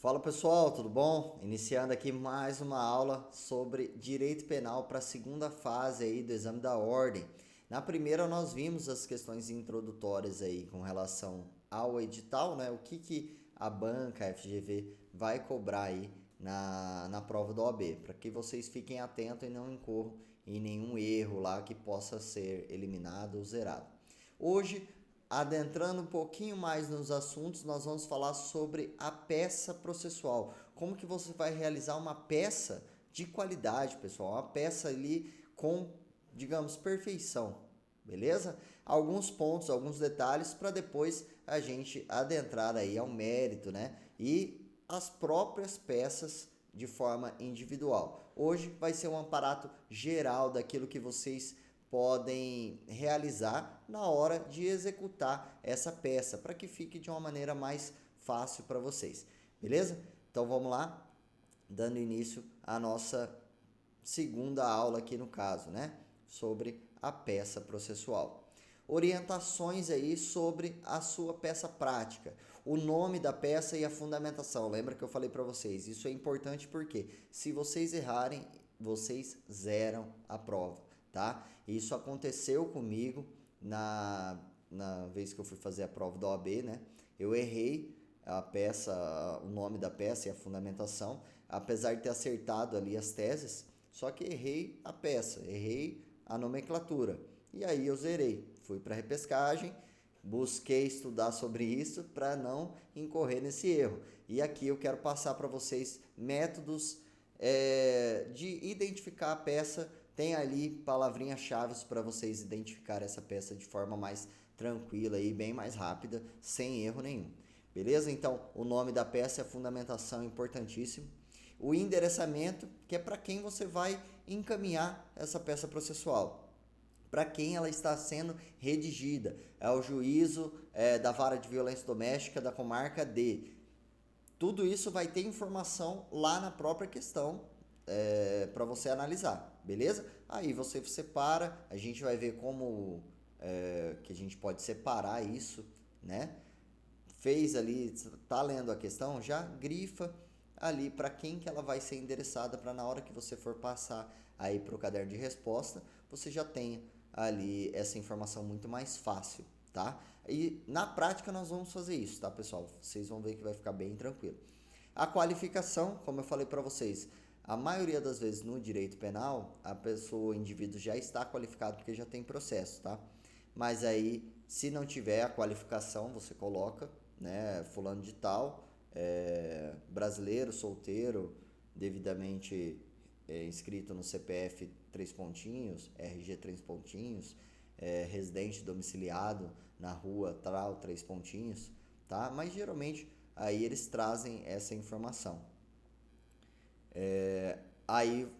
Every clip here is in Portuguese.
Fala pessoal, tudo bom? Iniciando aqui mais uma aula sobre direito penal para a segunda fase aí do exame da ordem. Na primeira nós vimos as questões introdutórias aí com relação ao edital, né? O que a banca, a FGV, vai cobrar aí na prova do OAB, para que vocês fiquem atentos e não incorram em nenhum erro lá que possa ser eliminado ou zerado. Hoje, adentrando um pouquinho mais nos assuntos, nós vamos falar sobre a peça processual. Como que você vai realizar uma peça de qualidade, pessoal? Uma peça ali com, digamos, perfeição, beleza? Alguns pontos, alguns detalhes para depois a gente adentrar aí ao mérito, né? E as próprias peças de forma individual. Hoje vai ser um aparato geral daquilo que vocês podem realizar na hora de executar essa peça, para que fique de uma maneira mais fácil para vocês, beleza? Então vamos lá, dando início à nossa segunda aula aqui no caso, né? Sobre a peça processual. Orientações aí sobre a sua peça prática, o nome da peça e a fundamentação. Lembra que eu falei para vocês? Isso é importante porque se vocês errarem, vocês zeram a prova, tá? Isso aconteceu comigo na vez que eu fui fazer a prova da OAB, né? Eu errei a peça, o nome da peça e a fundamentação, apesar de ter acertado ali as teses, só que errei a peça, errei a nomenclatura. E aí eu zerei, fui para a repescagem, busquei estudar sobre isso para não incorrer nesse erro. E aqui eu quero passar para vocês métodos de identificar a peça. Tem ali palavrinhas-chave para vocês identificar essa peça de forma mais tranquila e bem mais rápida, sem erro nenhum. Beleza? Então, o nome da peça é a fundamentação, importantíssimo. O endereçamento, que é para quem você vai encaminhar essa peça processual, para quem ela está sendo redigida. É o juízo da vara de violência doméstica da comarca D. Tudo isso vai ter informação lá na própria questão para você analisar, beleza? Aí você separa, a gente vai ver como que a gente pode separar isso, né? Fez ali, tá lendo a questão, já grifa ali para quem que ela vai ser endereçada, para na hora que você for passar aí para o caderno de resposta, você já tenha ali essa informação muito mais fácil, tá? E na prática nós vamos fazer isso, tá, pessoal? Vocês vão ver que vai ficar bem tranquilo. A qualificação, como eu falei para vocês, a maioria das vezes no direito penal, a pessoa, o indivíduo já está qualificado porque já tem processo, tá? Mas aí, se não tiver a qualificação, você coloca, né, fulano de tal, brasileiro, solteiro, devidamente inscrito no CPF 3 pontinhos, RG 3 pontinhos, residente domiciliado na rua tal 3 pontinhos, tá? Mas geralmente aí eles trazem essa informação. Aí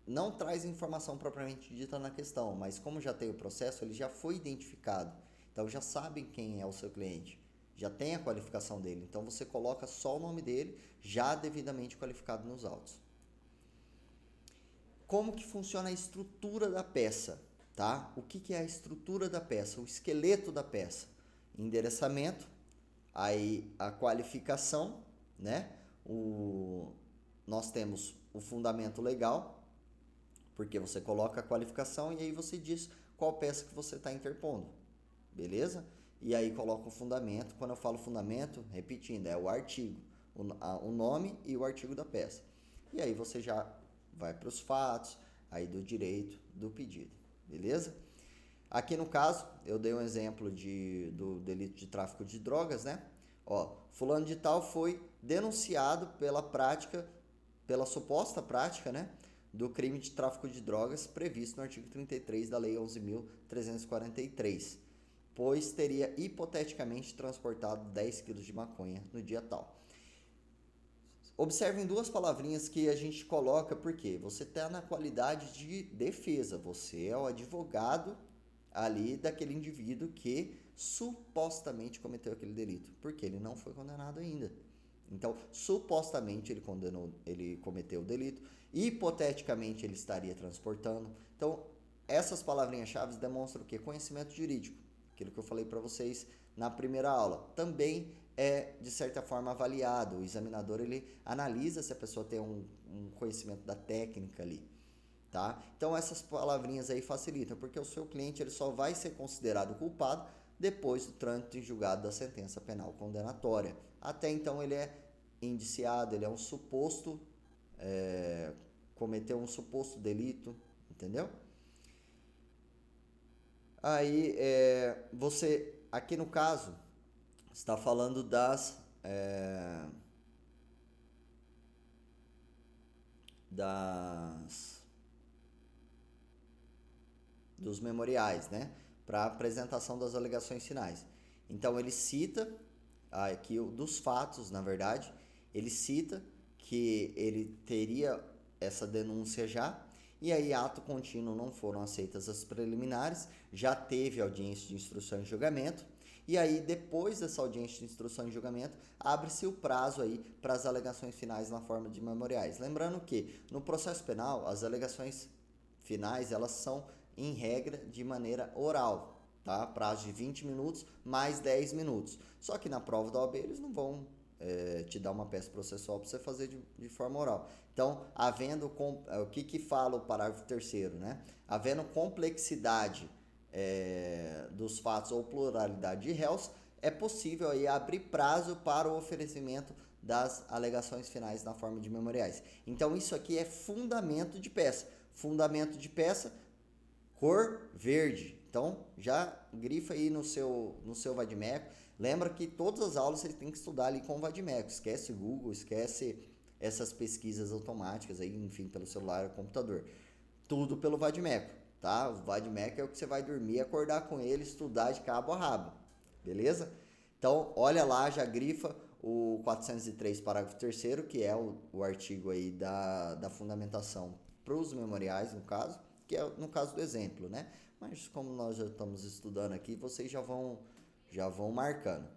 não traz informação propriamente dita na questão, mas como já tem o processo, ele já foi identificado. Então já sabem quem é o seu cliente, já tem a qualificação dele. Então você coloca só o nome dele, já devidamente qualificado nos autos. Como que funciona a estrutura da peça, tá? O que é a estrutura da peça? O esqueleto da peça. Endereçamento, aí a qualificação, né? Nós temos o fundamento legal, porque você coloca a qualificação e aí você diz qual peça que você está interpondo, beleza? E aí coloca o fundamento. Quando eu falo fundamento, repetindo, é o artigo, o nome e o artigo da peça. E aí você já vai para os fatos aí do direito do pedido, beleza? Aqui no caso, eu dei um exemplo do delito de tráfico de drogas, né? Ó, fulano de tal foi denunciado pela suposta prática, né, do crime de tráfico de drogas previsto no artigo 33 da Lei 11.343, pois teria hipoteticamente transportado 10 quilos de maconha no dia tal. Observem duas palavrinhas que a gente coloca, porque você está na qualidade de defesa, você é o advogado ali daquele indivíduo que supostamente cometeu aquele delito, porque ele não foi condenado ainda. Então, supostamente ele cometeu o delito, hipoteticamente ele estaria transportando. Então, essas palavrinhas-chave demonstram o quê? Conhecimento jurídico, aquilo que eu falei para vocês na primeira aula. Também é, de certa forma, avaliado. O examinador, ele analisa se a pessoa tem um conhecimento da técnica ali, tá? Então, essas palavrinhas aí facilitam, porque o seu cliente ele só vai ser considerado culpado depois do trânsito em julgado da sentença penal condenatória. Até então, ele é indiciado, ele é um suposto, cometeu um suposto delito, entendeu? Aí, você, aqui no caso, está falando dos memoriais, né? Para apresentação das alegações finais. Então, ele cita aqui dos fatos, na verdade, ele cita que ele teria essa denúncia já, e aí ato contínuo não foram aceitas as preliminares, já teve audiência de instrução e julgamento, e aí depois dessa audiência de instrução e julgamento, abre-se o prazo aí para as alegações finais na forma de memoriais. Lembrando que no processo penal, as alegações finais, elas são em regra de maneira oral, tá? Prazo de 20 minutos mais 10 minutos. Só que na prova da OAB eles não vão te dar uma peça processual para você fazer de forma oral. Então, o que fala o parágrafo 3º, né? Havendo complexidade dos fatos ou pluralidade de réus, é possível aí abrir prazo para o oferecimento das alegações finais na forma de memoriais. Então, isso aqui é fundamento de peça. Fundamento de peça, cor verde. Então, já grifa aí no seu vadimeco. Lembra que todas as aulas você tem que estudar ali com o vadimeco. Esquece o Google, esquece essas pesquisas automáticas aí, enfim, pelo celular ou computador. Tudo pelo vadimeco, tá? O vadimeco é o que você vai dormir, acordar com ele, estudar de cabo a rabo. Beleza? Então, olha lá, já grifa o 403, parágrafo 3º, que é o artigo aí da fundamentação para os memoriais, no caso, que é no caso do exemplo, né? Mas como nós já estamos estudando aqui, vocês já vão marcando.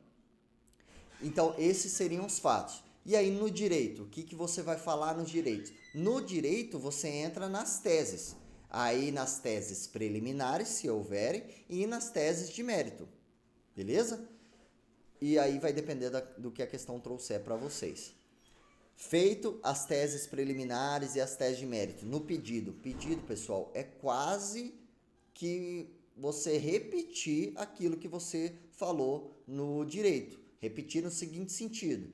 Então, esses seriam os fatos. E aí, no direito, o que você vai falar nos direitos? No direito, você entra nas teses. Aí, nas teses preliminares, se houverem, e nas teses de mérito. Beleza? E aí vai depender do que a questão trouxer para vocês. Feito as teses preliminares e as teses de mérito, no pedido. Pedido, pessoal, é quase que você repetir aquilo que você falou no direito. Repetir no seguinte sentido.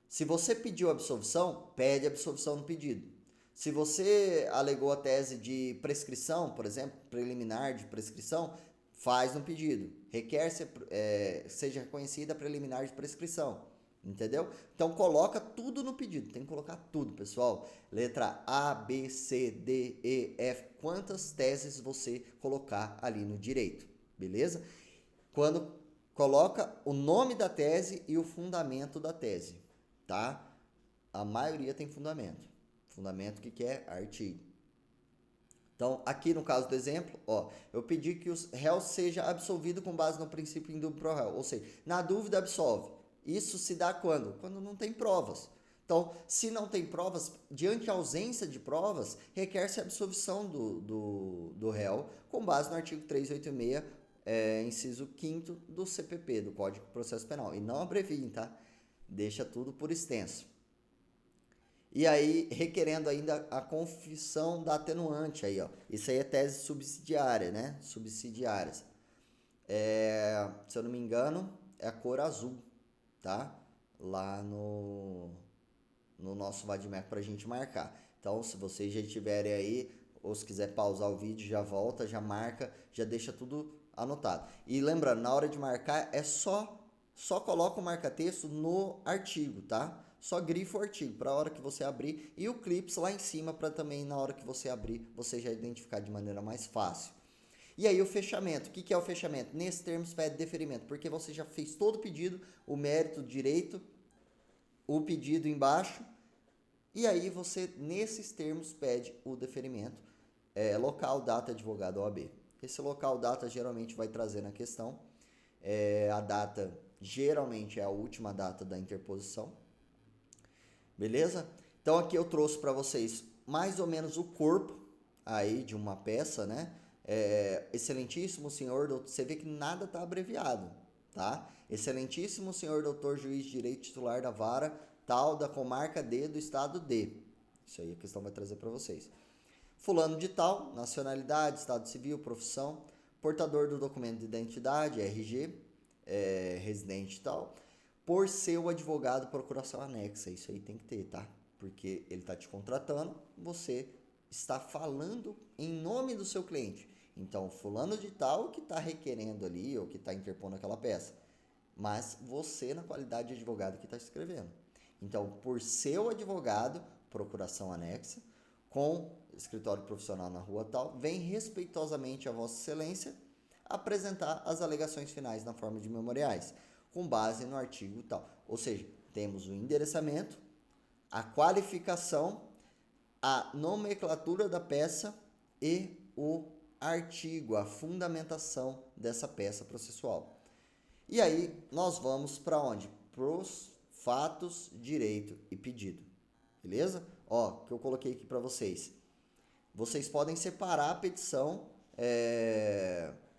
Se você pediu absolvição, pede absolvição no pedido. Se você alegou a tese de prescrição, por exemplo, preliminar de prescrição, faz no pedido. Requer seja reconhecida a preliminar de prescrição. Entendeu? Então, coloca tudo no pedido. Tem que colocar tudo, pessoal. Letra A, B, C, D, E, F. Quantas teses você colocar ali no direito. Beleza? Quando coloca o nome da tese e o fundamento da tese. Tá? A maioria tem fundamento. Fundamento que é artigo. Então, aqui no caso do exemplo, eu pedi que o réu seja absolvido com base no princípio indúbio pro réu. Ou seja, na dúvida absolve. Isso se dá quando? Quando não tem provas. Então, se não tem provas, diante da ausência de provas, requer-se a absolvição do réu com base no artigo 386, inciso 5º do CPP, do Código de Processo Penal. E não abreviem, tá? Deixa tudo por extenso. E aí, requerendo ainda a confissão da atenuante aí, Isso aí é tese subsidiária, né? Subsidiárias. Se eu não me engano, é a cor azul, tá? Lá no nosso vadimeco pra gente marcar. Então, se vocês já estiverem aí, ou se quiser pausar o vídeo, já volta, já marca, já deixa tudo anotado. E lembrando, na hora de marcar, só coloca o marca-texto no artigo, tá? Só grifa o artigo para a hora que você abrir e o clips lá em cima para também na hora que você abrir você já identificar de maneira mais fácil. E aí o fechamento, o que é o fechamento? Nesse termos pede deferimento, porque você já fez todo o pedido, o mérito, o direito, o pedido embaixo, e aí você nesses termos pede o deferimento, local, data, advogado, OAB. Esse local, data geralmente vai trazer na questão, a data geralmente é a última data da interposição. Beleza? Então aqui eu trouxe para vocês mais ou menos o corpo aí de uma peça, né? Excelentíssimo senhor, você vê que nada tá abreviado, tá? Excelentíssimo senhor doutor juiz de direito titular da vara tal da comarca D do estado D. Isso aí a questão vai trazer para vocês. Fulano de tal, nacionalidade, estado civil, profissão, portador do documento de identidade, RG, residente e tal, por ser o advogado procuração anexa. Isso aí tem que ter, tá? Porque ele está te contratando, você está falando em nome do seu cliente. Então, fulano de tal que está requerendo ali, ou que está interpondo aquela peça. Mas você, na qualidade de advogado que está escrevendo. Então, por ser o advogado, procuração anexa, com escritório profissional na rua tal, vem respeitosamente a Vossa Excelência apresentar as alegações finais na forma de memoriais, com base no artigo tal. Ou seja, temos o endereçamento, a qualificação, a nomenclatura da peça e o artigo, a fundamentação dessa peça processual. E aí, nós vamos para onde? Para os fatos, direito e pedido. Beleza? Ó, que eu coloquei aqui para vocês. Vocês podem separar a petição,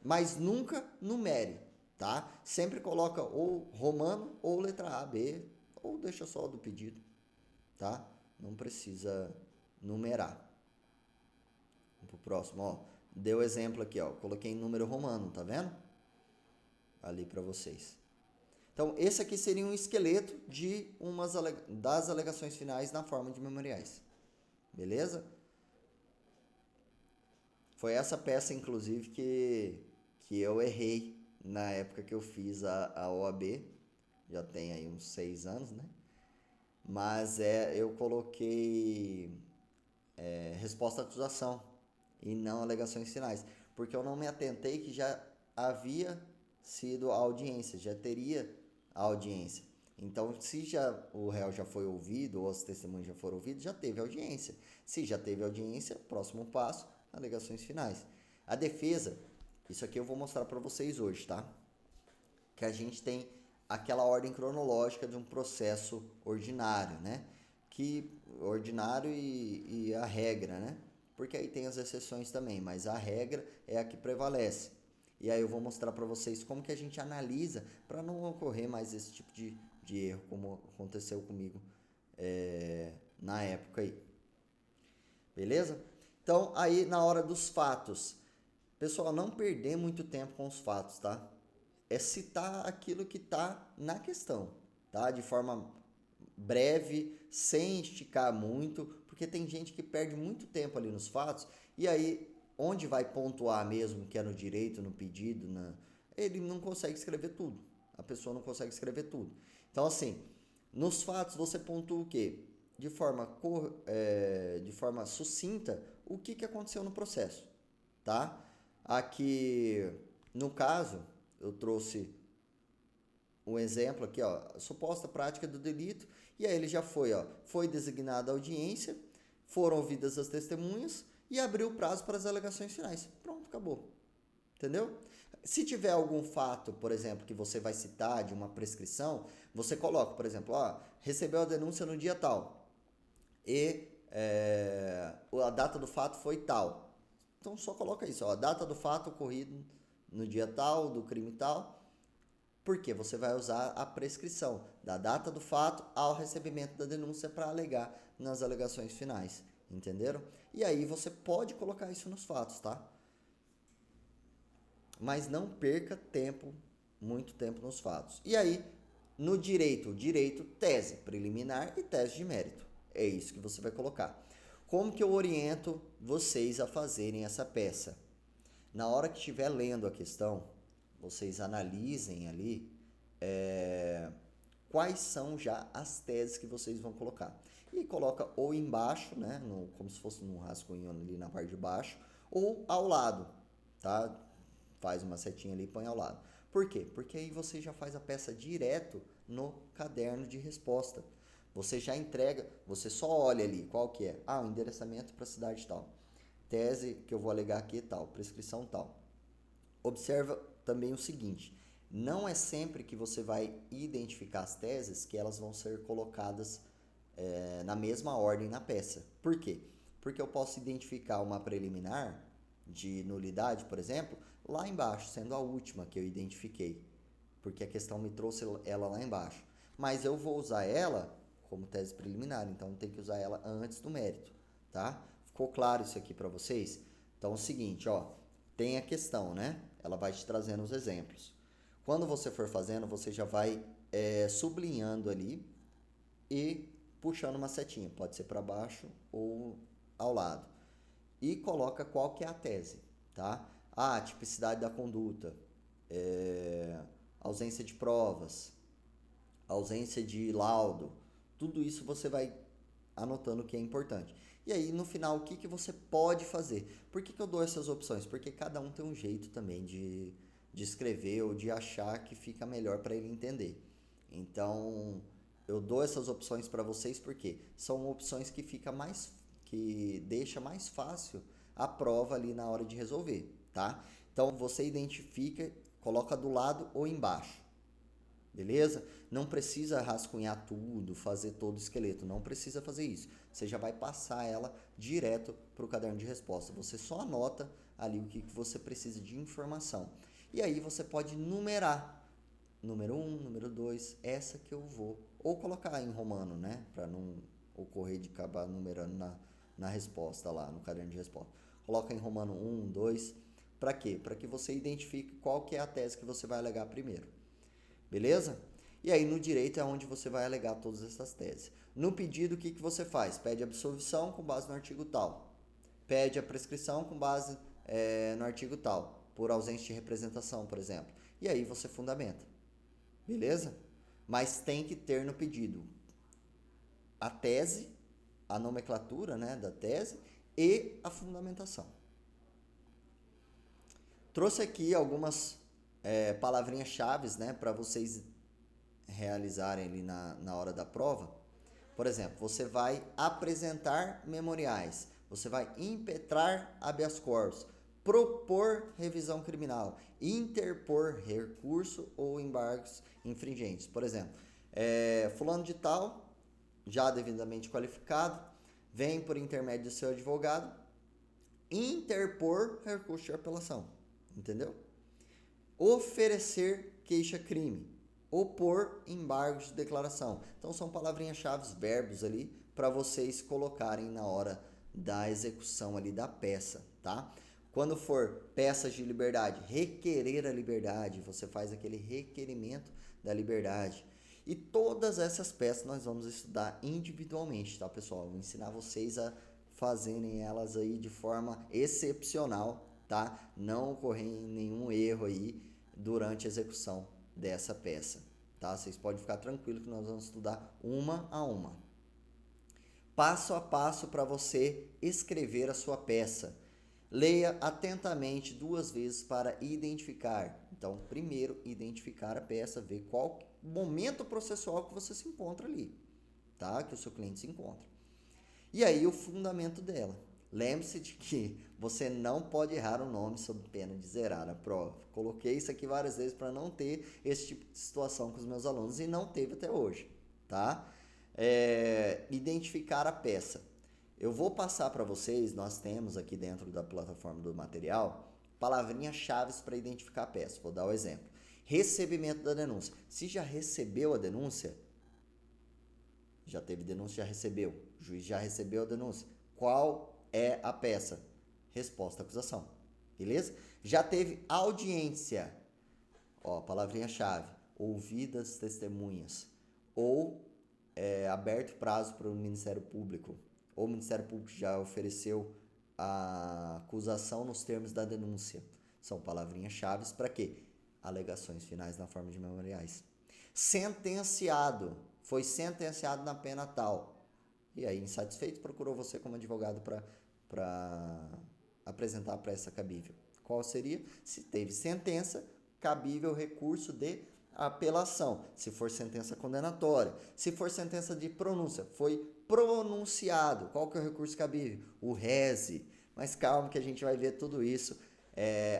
mas nunca numere, tá? Sempre coloca ou romano, ou letra A, B, ou deixa só do pedido, tá? Não precisa numerar. Vamos pro próximo, ó. Deu exemplo aqui, ó. Coloquei em número romano, tá vendo? Ali para vocês. Então, esse aqui seria um esqueleto de das alegações finais na forma de memoriais. Beleza? Foi essa peça, inclusive, que eu errei na época que eu fiz a OAB. Já tem aí uns 6 anos, né? Mas eu coloquei resposta à acusação e não alegações finais. Porque eu não me atentei que já havia sido a audiência, já teria a audiência. Então, se o réu já foi ouvido ou as testemunhas já foram ouvidas, já teve audiência. Se já teve audiência, próximo passo, alegações finais. A defesa, isso aqui eu vou mostrar para vocês hoje, tá? Que a gente tem aquela ordem cronológica de um processo ordinário, né? Ordinário e a regra, né? Porque aí tem as exceções também, mas a regra é a que prevalece. E aí eu vou mostrar para vocês como que a gente analisa para não ocorrer mais esse tipo de erro como aconteceu comigo na época aí. Beleza? Então, aí na hora dos fatos, pessoal, não perder muito tempo com os fatos, tá? É citar aquilo que está na questão, tá? De forma breve, sem esticar muito, porque tem gente que perde muito tempo ali nos fatos, e aí, onde vai pontuar mesmo, que é no direito, no pedido, ele não consegue escrever tudo. A pessoa não consegue escrever tudo. Então, assim, nos fatos você pontua o quê? De forma sucinta, o que aconteceu no processo, tá? Aqui, no caso, eu trouxe um exemplo aqui, ó, suposta prática do delito, e aí ele já foi designada a audiência, foram ouvidas as testemunhas e abriu o prazo para as alegações finais. Pronto, acabou. Entendeu? Se tiver algum fato, por exemplo, que você vai citar de uma prescrição, você coloca, por exemplo, recebeu a denúncia no dia tal e a data do fato foi tal. Então só coloca isso, a data do fato ocorrido no dia tal, do crime tal, porque você vai usar a prescrição da data do fato ao recebimento da denúncia para alegar nas alegações finais, entenderam? E aí você pode colocar isso nos fatos, tá? Mas não perca muito tempo nos fatos. E aí, no direito, tese preliminar e tese de mérito. É isso que você vai colocar. Como que eu oriento vocês a fazerem essa peça? Na hora que estiver lendo a questão, vocês analisem ali quais são já as teses que vocês vão colocar. E coloca ou embaixo, né, como se fosse num rascunho ali na parte de baixo, ou ao lado, tá? Faz uma setinha ali e põe ao lado. Por quê? Porque aí você já faz a peça direto no caderno de resposta. Você já entrega, você só olha ali qual que é. O endereçamento para a cidade tal. Tese que eu vou alegar aqui é tal, prescrição tal. Observa também o seguinte, não é sempre que você vai identificar as teses que elas vão ser colocadas na mesma ordem na peça. Por quê? Porque eu posso identificar uma preliminar de nulidade, por exemplo, lá embaixo, sendo a última que eu identifiquei. porque a questão me trouxe ela lá embaixo. Mas eu vou usar ela como tese preliminar, então tem que usar ela antes do mérito, tá? Ficou claro isso aqui para vocês? Então é o seguinte, ó, tem a questão, né? Ela vai te trazendo os exemplos. Quando você for fazendo, você já vai sublinhando ali e puxando uma setinha, pode ser para baixo ou ao lado. E coloca qual que é a tese, tá? Ah, tipicidade da conduta, ausência de provas, ausência de laudo, tudo isso você vai anotando o que é importante. E aí, no final, o que, que você pode fazer? Por que, que eu dou essas opções? Porque cada um tem um jeito também de escrever ou de achar que fica melhor para ele entender. Então, eu dou essas opções para vocês porque são opções que deixa mais fácil a prova ali na hora de resolver, tá? Então, você identifica, coloca do lado ou embaixo. Beleza? Não precisa rascunhar tudo, fazer todo o esqueleto, não precisa fazer isso. Você já vai passar ela direto para o caderno de resposta. Você só anota ali o que você precisa de informação. E aí você pode numerar. Número 1, número 2, essa que eu vou. Ou colocar em romano, né? Para não ocorrer de acabar numerando na resposta lá, no caderno de resposta. Coloca em romano 1, 2. Para quê? Para que você identifique qual que é a tese que você vai alegar primeiro. Beleza? E aí no direito é onde você vai alegar todas essas teses. No pedido, o que, que você faz? Pede absolvição com base no artigo tal. Pede a prescrição com base no artigo tal, por ausência de representação, por exemplo. E aí você fundamenta. Beleza? Mas tem que ter no pedido a tese, a nomenclatura, né, da tese e a fundamentação. Trouxe aqui algumas palavrinhas-chave, né, para vocês realizarem ali na hora da prova. Por exemplo, você vai apresentar memoriais, você vai impetrar habeas corpus, propor revisão criminal, interpor recurso ou embargos infringentes. Por exemplo, fulano de tal, já devidamente qualificado, vem por intermédio do seu advogado interpor recurso de apelação. Entendeu? Oferecer queixa-crime, opor embargos de declaração. Então são palavrinhas-chave, verbos ali para vocês colocarem na hora da execução ali da peça, tá? Quando for peças de liberdade, requerer a liberdade, você faz aquele requerimento da liberdade. E todas essas peças nós vamos estudar individualmente, tá, pessoal? Eu vou ensinar vocês a fazerem elas aí de forma excepcional, tá? Não ocorrer nenhum erro aí durante a execução dessa peça, tá? Vocês podem ficar tranquilos que nós vamos estudar uma a uma. Passo a passo para você escrever a sua peça. Leia atentamente 2 vezes para identificar. Então, primeiro, identificar a peça, ver qual momento processual que você se encontra ali, tá? Que o seu cliente se encontra. E aí, o fundamento dela. Lembre-se de que você não pode errar o nome sob pena de zerar a prova. Coloquei isso aqui várias vezes para não ter esse tipo de situação com os meus alunos e não teve até hoje, tá? Identificar a peça. Eu vou passar para vocês, nós temos aqui dentro da plataforma do material, palavrinhas-chave para identificar a peça. Vou dar o exemplo. Recebimento da denúncia. Se já recebeu a denúncia, já teve denúncia, já recebeu. O juiz já recebeu a denúncia. Qual é a peça? Resposta à acusação. Beleza? Já teve audiência. Ó, palavrinha-chave. Ouvidas testemunhas. Ou aberto prazo para o Ministério Público. Ou o Ministério Público já ofereceu a acusação nos termos da denúncia. São palavrinhas-chave para quê? Alegações finais na forma de memoriais. Sentenciado. Foi sentenciado na pena tal. E aí, insatisfeito, procurou você como advogado para apresentar a peça cabível. Qual seria? Se teve sentença, cabível recurso de apelação. Se for sentença condenatória. Se for sentença de pronúncia, foi pronunciado. Qual que é o recurso cabível? O rese. Mas calma que a gente vai ver tudo isso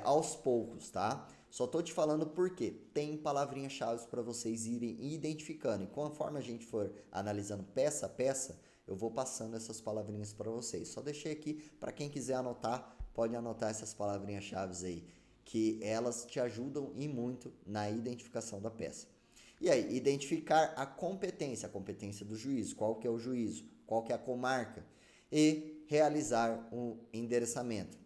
aos poucos, tá? Só tô te falando porque tem palavrinhas-chave para vocês irem identificando. E conforme a gente for analisando peça a peça, eu vou passando essas palavrinhas para vocês. Só deixei aqui para quem quiser anotar, pode anotar essas palavrinhas-chave aí. que elas te ajudam e muito na identificação da peça. E aí, identificar a competência do juízo, qual que é o juízo, qual que é a comarca, e realizar o endereçamento.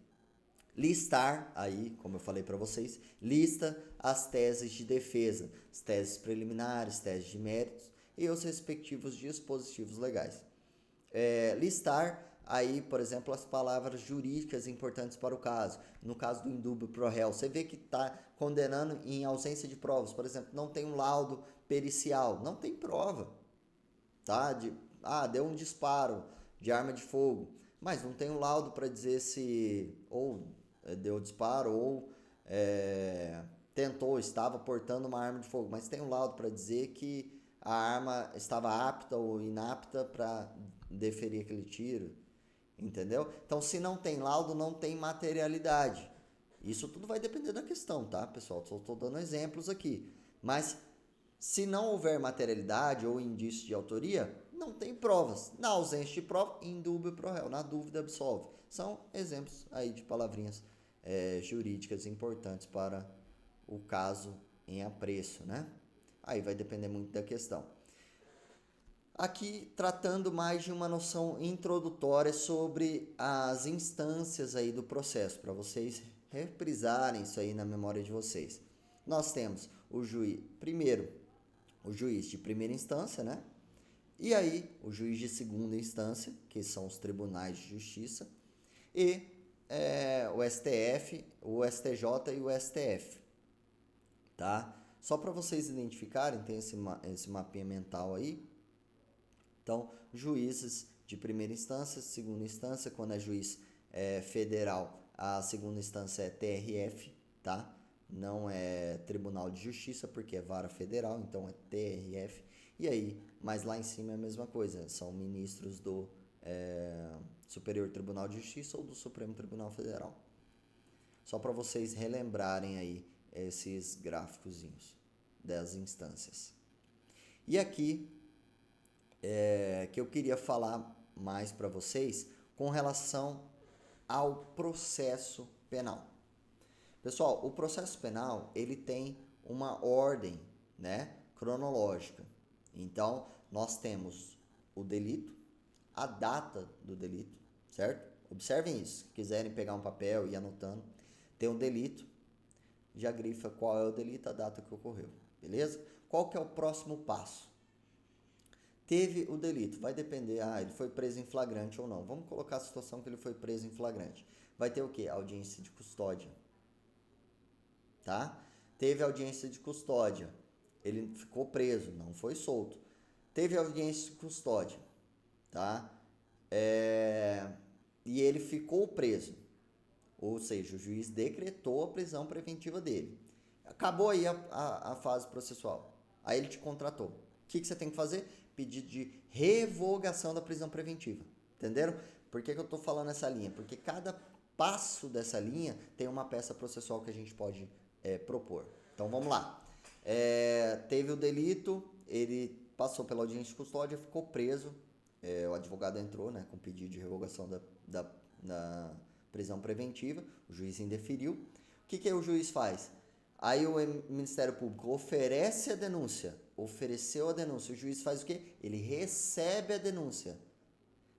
Listar, aí, como eu falei para vocês, lista as teses de defesa, as teses preliminares, teses de méritos e os respectivos dispositivos legais. Listar aí, por exemplo, as palavras jurídicas importantes para o caso. No caso do indúbio pro réu, você vê que está condenando em ausência de provas. Por exemplo, não tem um laudo pericial, não tem prova, tá? Deu um disparo de arma de fogo, mas não tem um laudo para dizer se ou deu disparo ou estava portando uma arma de fogo, mas tem um laudo para dizer que a arma estava apta ou inapta para deferir aquele tiro, entendeu? Então, se não tem laudo, não tem materialidade. Isso tudo vai depender da questão, tá, pessoal? Só estou dando exemplos aqui. Mas, se não houver materialidade ou indício de autoria, não tem provas. Na ausência de prova, indúbio pro réu. Na dúvida, absolve. São exemplos aí de palavrinhas jurídicas importantes para o caso em apreço, né? Aí vai depender muito da questão. Aqui tratando mais de uma noção introdutória sobre as instâncias aí do processo, para vocês reprisarem isso aí na memória de vocês. Nós temos o juiz, primeiro, o juiz de primeira instância, né? E aí o juiz de segunda instância, que são os tribunais de justiça, e o STF, o STJ e o STF, tá? Só para vocês identificarem, tem esse mapinha mental aí. Então, juízes de primeira instância, segunda instância, quando é juiz federal, a segunda instância é TRF, tá? Não é Tribunal de Justiça, porque é vara federal, então é TRF. E aí, mas lá em cima é a mesma coisa, são ministros do Superior Tribunal de Justiça ou do Supremo Tribunal Federal. Só para vocês relembrarem aí esses gráficozinhos das instâncias. E aqui que eu queria falar mais para vocês com relação ao processo penal. Pessoal, o processo penal, ele tem uma ordem, né, cronológica. Então, nós temos o delito, a data do delito, certo? Observem isso. Se quiserem pegar um papel e ir anotando, tem um delito, já grifa qual é o delito, a data que ocorreu, beleza? Qual que é o próximo passo? Teve o delito, vai depender, ele foi preso em flagrante ou não. Vamos colocar a situação que ele foi preso em flagrante. Vai ter o quê? Audiência de custódia, tá? Teve audiência de custódia, ele ficou preso, não foi solto. Teve audiência de custódia, tá? E ele ficou preso, ou seja, o juiz decretou a prisão preventiva dele. Acabou aí a fase processual, aí ele te contratou. O que você tem que fazer? Pedido de revogação da prisão preventiva. Entenderam? Por que eu estou falando essa linha? Porque cada passo dessa linha tem uma peça processual que a gente pode propor. Então vamos lá. Teve o delito, ele passou pela audiência de custódia, ficou preso. O advogado entrou, né, com pedido de revogação da prisão preventiva. O juiz indeferiu. O que o juiz faz? Aí o Ministério Público oferece a denúncia, ofereceu a denúncia, o juiz faz o quê? Ele recebe a denúncia.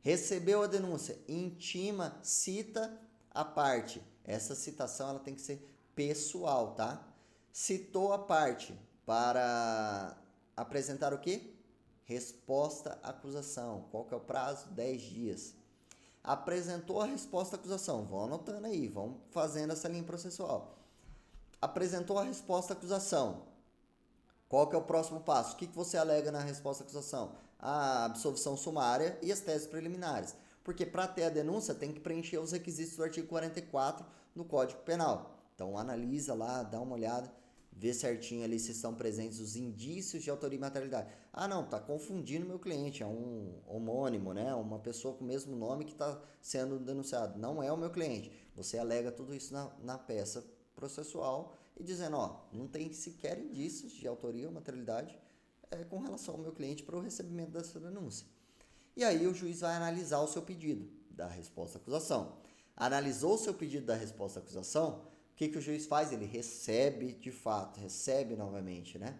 Recebeu a denúncia, intima, cita a parte. Essa citação ela tem que ser pessoal, tá? Citou a parte para apresentar o quê? Resposta à acusação. Qual que é o prazo? 10 dias. Apresentou a resposta à acusação. Vão anotando aí, vão fazendo essa linha processual. Apresentou a resposta à acusação. Qual que é o próximo passo? O que você alega na resposta à acusação? A absolvição sumária e as teses preliminares. Porque para ter a denúncia tem que preencher os requisitos do artigo 44 do Código Penal. Então analisa lá, dá uma olhada, vê certinho ali se estão presentes os indícios de autoria e materialidade. Não, tá confundindo meu cliente, é um homônimo, né? Uma pessoa com o mesmo nome que está sendo denunciado. Não é o meu cliente. Você alega tudo isso na peça processual e dizendo, não tem sequer indícios de autoria ou materialidade com relação ao meu cliente para o recebimento dessa denúncia. E aí o juiz vai analisar o seu pedido da resposta à acusação. Analisou o seu pedido da resposta à acusação, que o juiz faz? Ele recebe de fato, recebe novamente, né?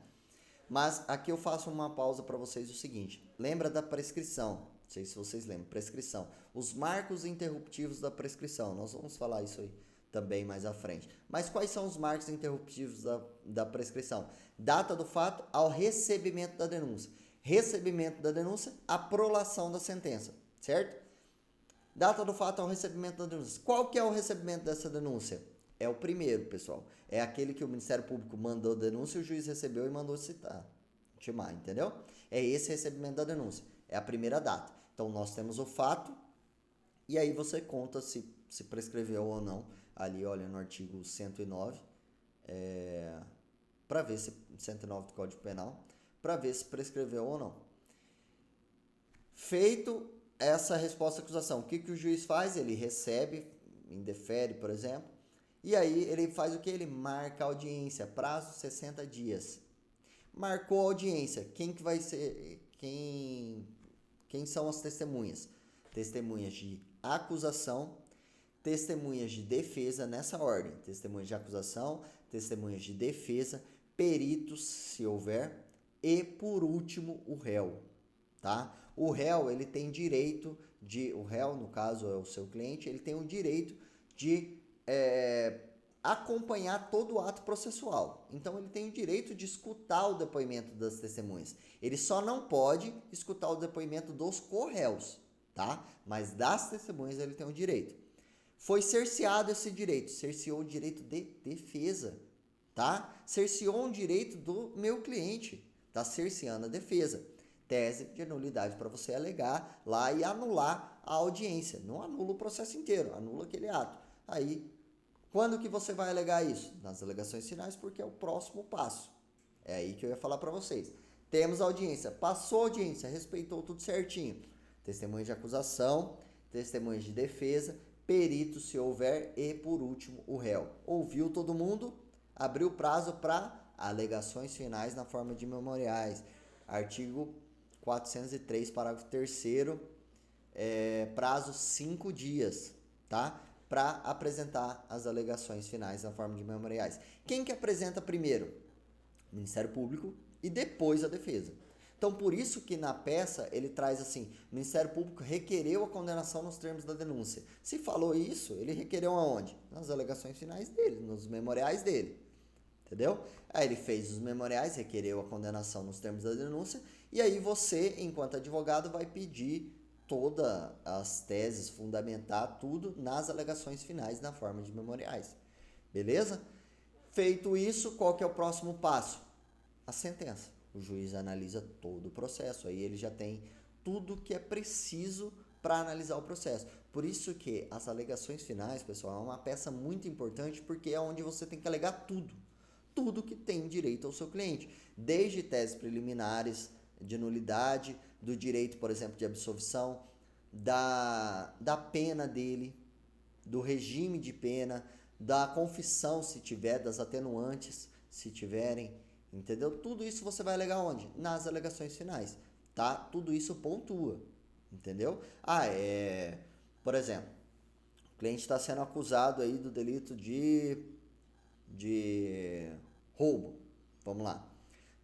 Mas aqui eu faço uma pausa para vocês o seguinte, lembra da prescrição, não sei se vocês lembram, prescrição, os marcos interruptivos da prescrição, nós vamos falar isso aí também mais à frente. Mas quais são os marcos interruptivos da prescrição? Data do fato ao recebimento da denúncia. Recebimento da denúncia, a prolação da sentença, certo? Data do fato ao recebimento da denúncia. Qual que é o recebimento dessa denúncia? É o primeiro, pessoal. É aquele que o Ministério Público mandou a denúncia e o juiz recebeu e mandou intimar, entendeu? É esse recebimento da denúncia. É a primeira data. Então, nós temos o fato e aí você conta se prescreveu ou não. Ali, olha, no artigo 109, para ver se 109 do Código Penal, para ver se prescreveu ou não. Feito essa resposta à acusação, o que o juiz faz? Ele recebe, indefere, por exemplo, e aí ele faz o que? Ele marca a audiência, prazo 60 dias. Marcou a audiência, quem que vai ser, quem são as testemunhas? Testemunhas de acusação, testemunhas de defesa nessa ordem, testemunhas de acusação, testemunhas de defesa, peritos, se houver, e por último o réu, tá? O réu, ele tem direito o réu, no caso é o seu cliente, ele tem o direito de acompanhar todo o ato processual. Então ele tem o direito de escutar o depoimento das testemunhas. Ele só não pode escutar o depoimento dos corréus, tá? Mas das testemunhas ele tem o direito. Foi cerceado esse direito, cerceou o direito de defesa, tá? Cerceou um direito do meu cliente, tá cerceando a defesa. Tese de nulidade para você alegar lá e anular a audiência. Não anula o processo inteiro, anula aquele ato. Aí, quando que você vai alegar isso? Nas alegações finais, porque é o próximo passo. É aí que eu ia falar para vocês. Temos a audiência, passou a audiência, respeitou tudo certinho. Testemunhas de acusação, testemunhas de defesa, perito se houver e, por último, o réu. Ouviu todo mundo? Abriu prazo para alegações finais na forma de memoriais. Artigo 403, parágrafo 3º, prazo 5 dias, tá? Para apresentar as alegações finais na forma de memoriais. Quem que apresenta primeiro? O Ministério Público e depois a defesa. Então, por isso que na peça ele traz assim, o Ministério Público requereu a condenação nos termos da denúncia. Se falou isso, ele requereu aonde? Nas alegações finais dele, nos memoriais dele. Entendeu? Aí ele fez os memoriais, requereu a condenação nos termos da denúncia, e aí você, enquanto advogado, vai pedir todas as teses, fundamentar tudo nas alegações finais na forma de memoriais. Beleza? Feito isso, qual que é o próximo passo? A sentença. O juiz analisa todo o processo, aí ele já tem tudo que é preciso para analisar o processo. Por isso que as alegações finais, pessoal, é uma peça muito importante, porque é onde você tem que alegar tudo que tem direito ao seu cliente, desde teses preliminares de nulidade, do direito, por exemplo, de absolvição, da pena dele, do regime de pena, da confissão, se tiver, das atenuantes, se tiverem, entendeu? Tudo isso você vai alegar onde? Nas alegações finais, tá? Tudo isso pontua, entendeu? Por exemplo, o cliente está sendo acusado aí do delito de roubo, vamos lá,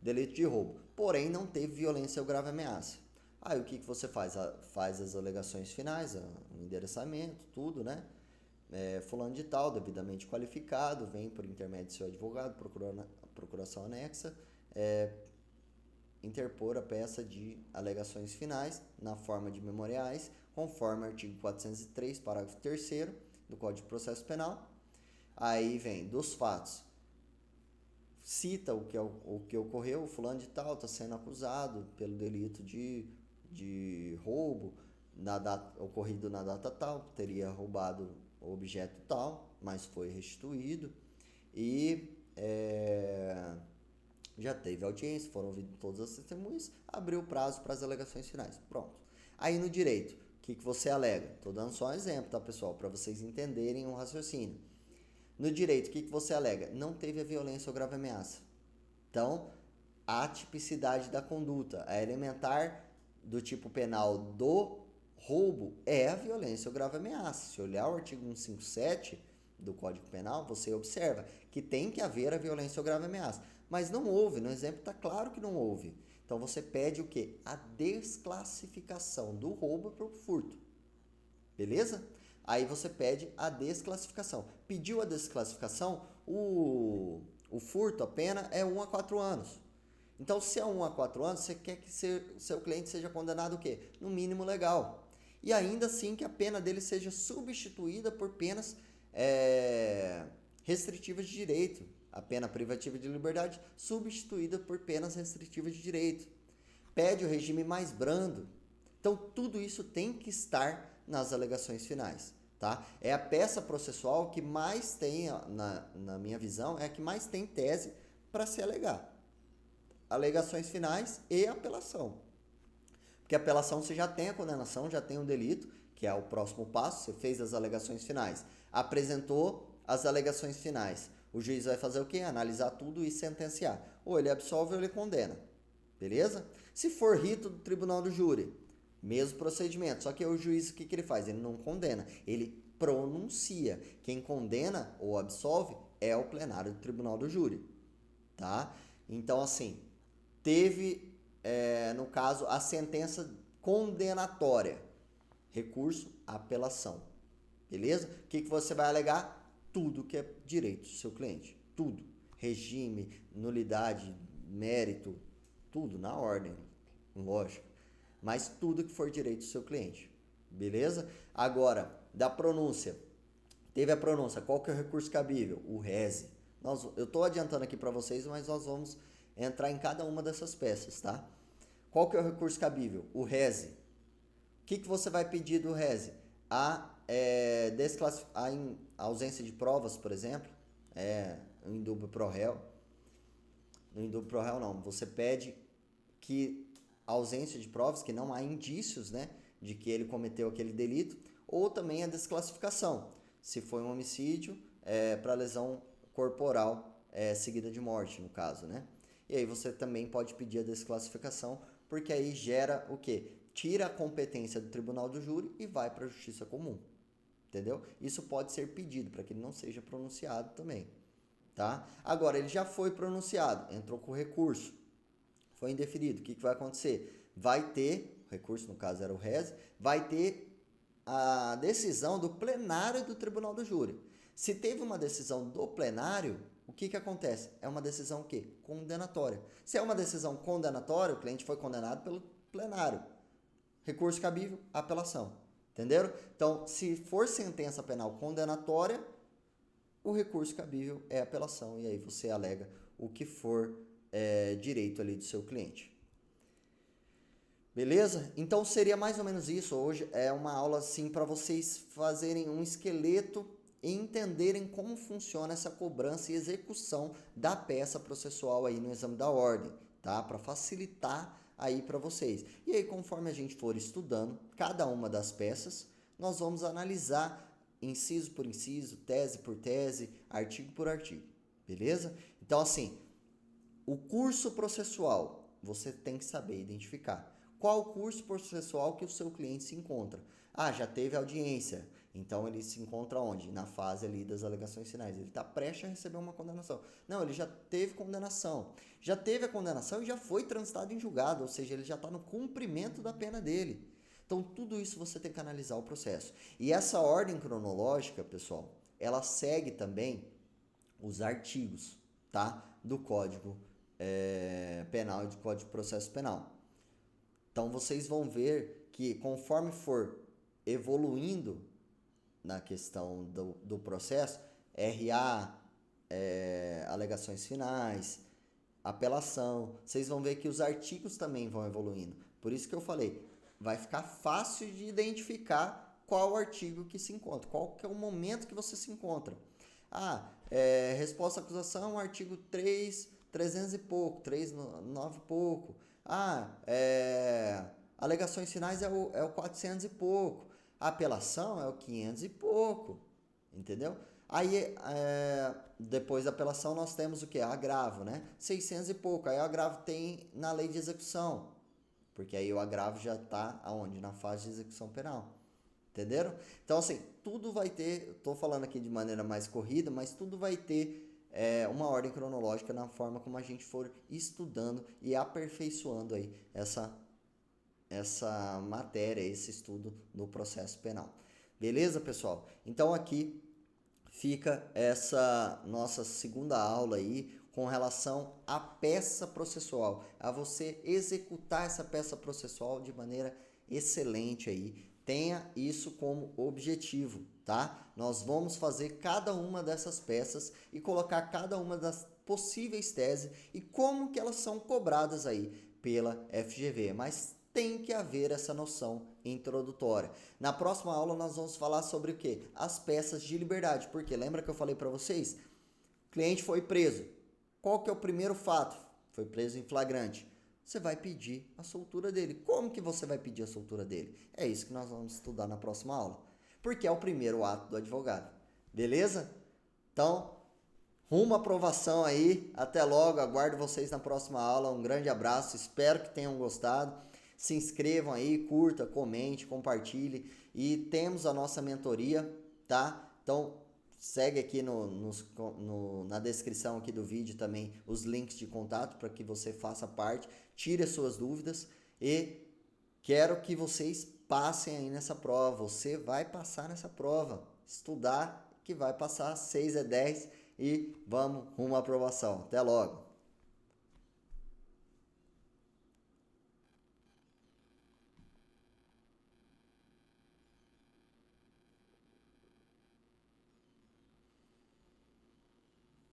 delito de roubo, porém não teve violência ou grave ameaça. Aí o que você faz? Faz as alegações finais, o endereçamento, tudo, né? Fulano de tal, devidamente qualificado, vem por intermédio do seu advogado, procuração anexa, interpor a peça de alegações finais na forma de memoriais, conforme o artigo 403, parágrafo 3º do Código de Processo Penal. Aí vem dos fatos, cita o que ocorreu, o fulano de tal está sendo acusado pelo delito de roubo ocorrido na data tal, teria roubado o objeto tal, mas foi restituído e já teve audiência, foram ouvidas todas as testemunhas, abriu o prazo para as alegações finais. Pronto. Aí no direito, o que você alega? Estou dando só um exemplo, tá, pessoal? Para vocês entenderem o raciocínio. No direito, o que você alega? Não teve a violência ou grave ameaça. Então, a tipicidade da conduta, a elementar do tipo penal do roubo é a violência ou grave ameaça. Se olhar o artigo 157 do Código Penal, você observa que tem que haver a violência ou grave ameaça. Mas não houve, no exemplo está claro que não houve. Então você pede o quê? A desclassificação do roubo para o furto. Beleza? Aí você pede a desclassificação. Pediu a desclassificação, o furto, a pena é 1 a 4 anos. Então, se é 1 a 4 anos, você quer que seu cliente seja condenado o quê? No mínimo legal. E ainda assim que a pena dele seja substituída por penas restritivas de direito. A pena privativa de liberdade substituída por penas restritivas de direito. Pede o regime mais brando. Então, tudo isso tem que estar nas alegações finais, tá? É a peça processual que mais tem, na minha visão, é a que mais tem tese para se alegar. Alegações finais e apelação. Porque a apelação você já tem a condenação, já tem o delito, que é o próximo passo, você fez as alegações finais, apresentou as alegações finais. O juiz vai fazer o quê? Analisar tudo e sentenciar. Ou ele absolve ou ele condena. Beleza? Se for rito do tribunal do júri, mesmo procedimento. Só que o juiz, o que ele faz? Ele não condena, ele pronuncia. Quem condena ou absolve é o plenário do tribunal do júri. Tá? Então, assim, teve, no caso, a sentença condenatória. Recurso, apelação. Beleza? O que você vai alegar? Tudo que é direito do seu cliente. Tudo. Regime, nulidade, mérito, tudo na ordem, lógico. Mas tudo que for direito do seu cliente. Beleza? Agora, da pronúncia. Teve a pronúncia. Qual que é o recurso cabível? O rese. Eu estou adiantando aqui para vocês, mas nós vamos entrar em cada uma dessas peças, tá? Qual que é o recurso cabível? O rese. O que você vai pedir do rese? A ausência de provas, por exemplo, no indúbio pro réu. No indúbio pro réu não, você pede que a ausência de provas, que não há indícios, né, de que ele cometeu aquele delito, ou também a desclassificação, se foi um homicídio para lesão corporal seguida de morte, no caso, né? E aí você também pode pedir a desclassificação, porque aí gera o quê? Tira a competência do tribunal do júri e vai para a justiça comum. Entendeu? Isso pode ser pedido para que ele não seja pronunciado também, tá? Agora, ele já foi pronunciado, entrou com recurso, foi indeferido, o que vai acontecer? Vai ter, o recurso no caso era o rese, vai ter a decisão do plenário do tribunal do júri. Se teve uma decisão do plenário, o que acontece? É uma decisão o quê? Condenatória. Se é uma decisão condenatória, o cliente foi condenado pelo plenário. Recurso cabível, apelação. Entenderam? Então, se for sentença penal condenatória, o recurso cabível é apelação. E aí você alega o que for direito ali do seu cliente. Beleza? Então, seria mais ou menos isso. Hoje é uma aula assim para vocês fazerem um esqueleto e entenderem como funciona essa cobrança e execução da peça processual aí no exame da ordem, tá? Para facilitar aí para vocês. E aí, conforme a gente for estudando cada uma das peças, nós vamos analisar inciso por inciso, tese por tese, artigo por artigo, beleza? Então, assim, o curso processual, você tem que saber identificar qual o curso processual que o seu cliente se encontra. Ah, já teve audiência, então ele se encontra onde? Na fase ali das alegações finais. Ele está prestes a receber uma condenação. Não, ele já teve condenação. Já teve a condenação e já foi transitado em julgado, ou seja, ele já está no cumprimento da pena dele. Então, tudo isso você tem que analisar o processo. E essa ordem cronológica, pessoal, ela segue também os artigos, tá? Do Código Penal e do Código de Processo Penal. Então, vocês vão ver que conforme for evoluindo na questão do processo, RA, alegações finais, apelação, vocês vão ver que os artigos também vão evoluindo. Por isso que eu falei, vai ficar fácil de identificar qual artigo que se encontra, qual que é o momento que você se encontra. Resposta à acusação, artigo 300 e pouco, 309 e pouco. Alegações finais é o 400 e pouco. A apelação é o 500 e pouco, entendeu? Aí, depois da apelação, nós temos o quê? Agravo, né? 600 e pouco. Aí o agravo tem na lei de execução, porque aí o agravo já está aonde? Na fase de execução penal, Entenderam? Então, assim, tudo vai ter, estou falando aqui de maneira mais corrida, mas tudo vai ter uma ordem cronológica na forma como a gente for estudando e aperfeiçoando aí essa matéria, esse estudo no processo penal. Beleza, pessoal? Então, aqui fica essa nossa segunda aula aí com relação à peça processual, a você executar essa peça processual de maneira excelente aí. Tenha isso como objetivo, tá? Nós vamos fazer cada uma dessas peças e colocar cada uma das possíveis teses e como que elas são cobradas aí pela FGV, mas tem que haver essa noção introdutória. Na próxima aula nós vamos falar sobre o quê? As peças de liberdade, porque lembra que eu falei para vocês? O cliente foi preso. Qual que é o primeiro fato? Foi preso em flagrante. Você vai pedir a soltura dele. Como que você vai pedir a soltura dele? É isso que nós vamos estudar na próxima aula, porque é o primeiro ato do advogado. Beleza? Então, rumo à aprovação aí. Até logo, aguardo vocês na próxima aula. Um grande abraço, espero que tenham gostado. Se inscrevam aí, curta, comente, compartilhe. E temos a nossa mentoria, tá? Então, segue aqui na descrição aqui do vídeo também os links de contato para que você faça parte, tire as suas dúvidas e quero que vocês passem aí nessa prova. Você vai passar nessa prova. Estudar que vai passar 6 é 10 e vamos rumo à aprovação. Até logo!